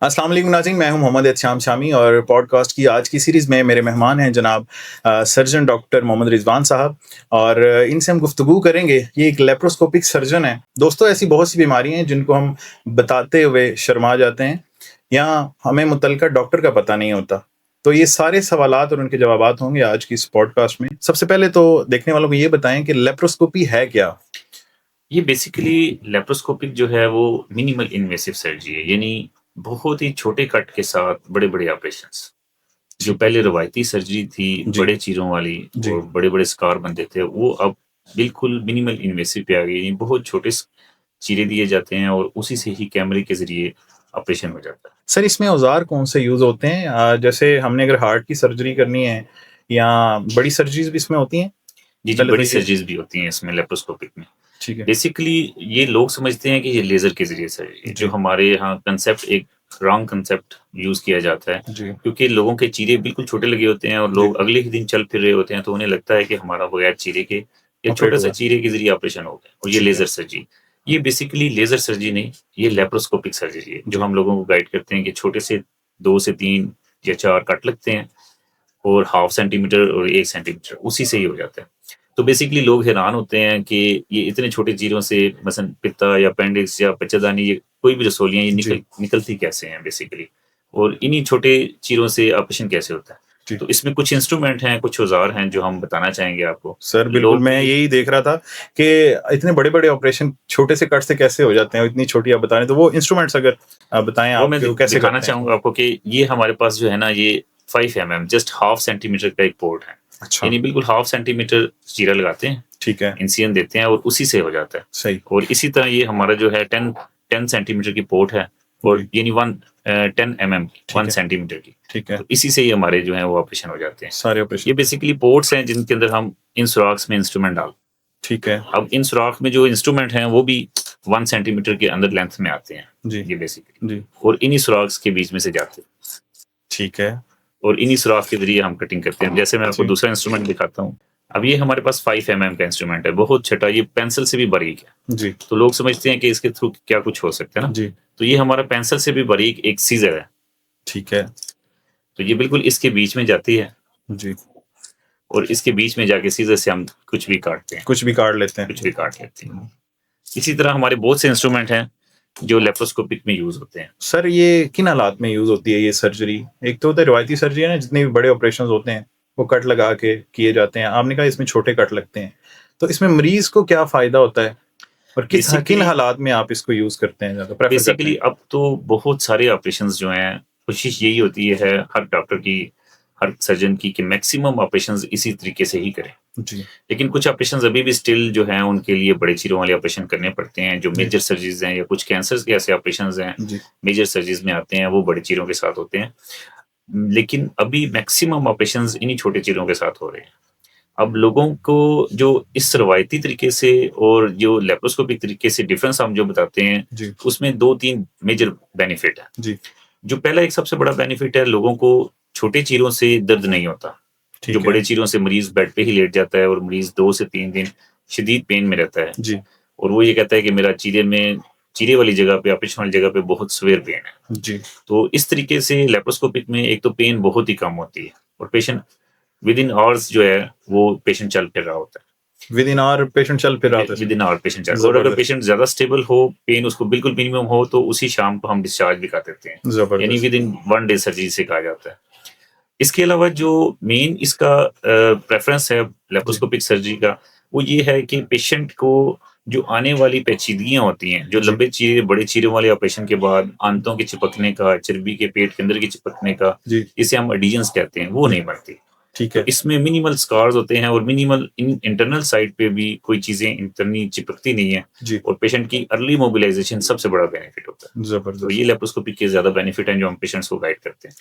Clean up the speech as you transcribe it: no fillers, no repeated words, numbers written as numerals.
अस्सलाम वालेकुम नाज़रीन, मैं हूं मोहम्मद एहतशाम शामी और पॉडकास्ट की आज की सीरीज़ में मेरे मेहमान हैं जनाब सर्जन डॉक्टर मोहम्मद रिज़वान साहब और इनसे हम गुफ्तगू करेंगे। ये एक लेप्रोस्कोपिक सर्जन है। दोस्तों, ऐसी बहुत सी बीमारियां हैं जिनको हम बताते हुए शर्मा जाते हैं या हमें मुतल्लिका डॉक्टर का पता नहीं होता। तो ये सारे सवालात और उनके जवाबात होंगे आज की इस पॉडकास्ट में। सबसे पहले तो देखने वालों को ये बताएं कि लेप्रोस्कोपी है क्या? ये बेसिकली लेप्रोस्कोपिक जो है वो मिनिमल इन्वेसिव सर्जरी है, यानी बहुत ही छोटे कट के साथ बड़े-बड़े ऑपरेशंस। जो ठीक है। पहले रवायती सर्जरी थी, जी। बड़े चीरों वाली जी। और बड़े-बड़े स्कार बनते थे, वो अब बिल्कुल मिनिमल इन्वेसिव पे आ गई है। बहुत छोटे चीरे दिए जाते हैं और उसी से ही कैमरे के ज़रिए ऑपरेशन हो जाता है। सर, इसमें औज़ार कौन से यूज़ होते हैं? जैसे हमने अगर हार्ट की सर्जरी करनी है या बड़ी सर्जरीज़ भी इसमें होती हैं? जी, जी, पहले तो बड़ी ये सर्जरीज़ भी होती हैं इसमें लेप्रोस्कोपिक में। ठीक है। बेसिकली ये लोग समझते हैं कि ये लेज़र के ज़रिए सर्जरी है, जो जी। हमारे यहाँ कंसेप्ट एक रॉन्ग कंसेप्ट यूज़ किया जाता है, जी। क्योंकि लोगों के चीरे बिल्कुल छोटे लगे होते हैं और जी। लोग अगले ही दिन चल फिर रहे होते हैं, तो उन्हें लगता है कि हमारा बगैर चीरे के या ऑपरेट छोटा-सा हुआ। चीरे के ज़रिए ऑपरेशन हो गया और ये ठीक है। Laser surgery. ये बेसिकली लेज़र सर्जरी नहीं, ये लेप्रोस्कोपिक सर्जरी है, जो जी। हम लोगों को गाइड करते हैं कि छोटे से 2 से 3 या 4 कट लगते हैं और हाफ सेंटीमीटर और 1 सेंटीमीटर उसी से ही हो जाता है। तो बेसिकली लोग हैरान होते हैं कि ये इतने छोटे चीरों से मसलन पित्ता या अपेंडिक्स या बच्चेदानी, ये कोई भी रसोलियाँ ये जी। निकलती कैसे हैं बेसिकली, और इन्हीं छोटे चीरों से ऑपरेशन कैसे होता है। जी। तो इसमें कुछ इंस्ट्रूमेंट हैं, कुछ औज़ार हैं जो हम बताना चाहेंगे आपको। सर, बिल्कुल लोग मैं भी यही देख रहा था कि इतने बड़े-बड़े ऑपरेशन छोटे से कट से कैसे हो जाते हैं और इतनी छोटी आप बता रहे हैं, तो वो इंस्ट्रूमेंट्स अगर बताएँ वो आप मैं कि वो कैसे दिखाना करते हैं? चाहूँगा आपको कि ये हमारे पास जो है ना, ये 5 जस्ट हाफ सेंटीमीटर का एक पोर्ट है। अच्छा। यानी बिल्कुल हाफ सेंटीमीटर चीरा लगाते हैं, ठीक है। इंसिजन देते हैं और उसी से हो जाता है। सही। और इसी तरह ये हमारा जो है 10 सेंटीमीटर की पोर्ट है और जी। यानी 10 ठीक 1 है। सेंटीमीटर की। ठीक है। तो इसी से ही हमारे जो है वो ऑपरेशन हो जाते हैं। सारे ऑपरेशन। ये बेसिकली पोर्ट्स हैं जिनके अंदर हम इन सुराख्स में इंस्ट्रूमेंट डाल। ठीक है। अब इन सुराख में जो इंस्ट्रूमेंट हैं वो भी 1 सेंटीमीटर के अंदर लेंथ में आते हैं, जी। ये बेसिकली, जी। और इन्हीं सुराख्स के बीच में से जाते हैं ठीक है। और इन्हीं सुराख के ज़रिए हम कटिंग करते हैं। जैसे मैं आपको जी। दूसरा इंस्ट्रूमेंट दिखाता हूँ। अब ये हमारे पास 5 का इंस्ट्रूमेंट है, बहुत छोटा, ये पेंसिल से भी बारीक है। जी। तो लोग समझते हैं कि इसके थ्रू क्या कुछ हो सकता है ना? जी। तो ये हमारा पेंसिल से भी बारीक एक सीज़र है। ठीक है। तो ये बिल्कुल इसके बीच में जाती है जी। और इसके बीच में जाके सीज़र से हम कुछ भी काटते हैं, कुछ भी काट लेते कुछ हैं। भी काट लेते हैं। इसी तरह हमारे बहुत से इंस्ट्रूमेंट हैं जो लेप्रोस्कोपिक में यूज़ होते हैं। सर, ये किन हालात में यूज़ होती है ये सर्जरी? एक तो होता है रवायती सर्जरी है ना, जितने भी बड़े ऑपरेशंस होते हैं, वो कट लगा के किए जाते हैं। आपने कहा इसमें छोटे कट लगते हैं। तो इसमें मरीज़ को क्या फ़ायदा होता है? और किन बेसिकली हालात में आप इसको यूज़ करते हैं, ज़्यादा प्रेफ़र करते बेसिकली हैं? अब तो बहुत सारे ऑपरेशंस जो हैं, कोशिश यही होती है हर डॉक्टर की, हर सर्जन की, कि मैक्सिमम ऑपरेशंस इसी तरीके से ही करें। जी। लेकिन कुछ ऑपरेशंस अभी भी स्टिल जो हैं उनके लिए बड़े चीरों वाले ऑपरेशन करने पड़ते हैं, जो जी। मेजर सर्जरीज़ हैं या कुछ कैंसर्स के ऐसे ऑपरेशंस हैं, जी। मेजर सर्जरीज़ में आते हैं, वो बड़े चीरों के साथ होते हैं। लेकिन अभी मैक्सिमम ऑपरेशंस इन्हीं छोटे चीरों के साथ हो रहे हैं। अब लोगों को जो इस रवायती तरीके से और जो लेप्रोस्कोपिक तरीके से डिफरेंस हम जो बताते हैं, जी। उसमें 2-3 मेजर बेनिफिट है। जी। जो पहला एक सबसे बड़ा बेनिफिट है, लोगों को छोटे चीरों से दर्द नहीं होता। जो ठीक है। बड़े चीरों से मरीज़ बेड पे ही लेट जाता है और मरीज़ 2 से 3 दिन शदीद पेन में रहता है जी। और वो ये कहता है कि मेरा चीरे वाली जगह पे, ऑपरेशन वाली जगह पे बहुत सीवियर पेन है। जी। तो इस तरीके से लेप्रोस्कोपिक में एक तो पेन बहुत ही कम होती है और पेशेंट विदिन आवर्स जो है वो पेशेंट चल फिर रहा होता है। विदिन ऑवर पेशेंट चल फिर रहा था सर। विदिन आवर पेशेंट चल, और अगर ज़बरदस्त। पेशेंट ज़्यादा स्टेबल हो, पेन उसको बिल्कुल मिनिमम हो, तो उसी शाम को हम डिस्चार्ज भी कर देते हैं। यानी ज़बरदस्त। विदिन 1 डे सर्जरी से कहा जाता है। इसके अलावा जो मेन इसका प्रेफ़रेंस है जी। लेप्रोस्कोपिक सर्जरी का, वो ये है कि पेशेंट को जो आने वाली पेचीदगियाँ होती हैं, जो जी। लंबे चीरे, बड़े चीरों वाले ऑपरेशन के बाद आंतों के चिपकने का, चर्बी के पेट के अंदर के चिपकने का, जी। जिसे हम एडीजन्स कहते हैं, वो जी। नहीं बनती। ठीक तो है। इसमें मिनिमल स्कार्स होते हैं और मिनिमल इंटरनल साइड पे भी कोई चीज़ें इंटरनली चिपकती नहीं है जी। और पेशेंट की अर्ली मोबिलाइज़ेशन सबसे बड़ा बेनिफिट होता है। तो ये ज़बरदस्त। लेप्रोस्कोपी के ज़्यादा बेनिफिट हैं जो हम पेशेंट्स को गाइड करते हैं।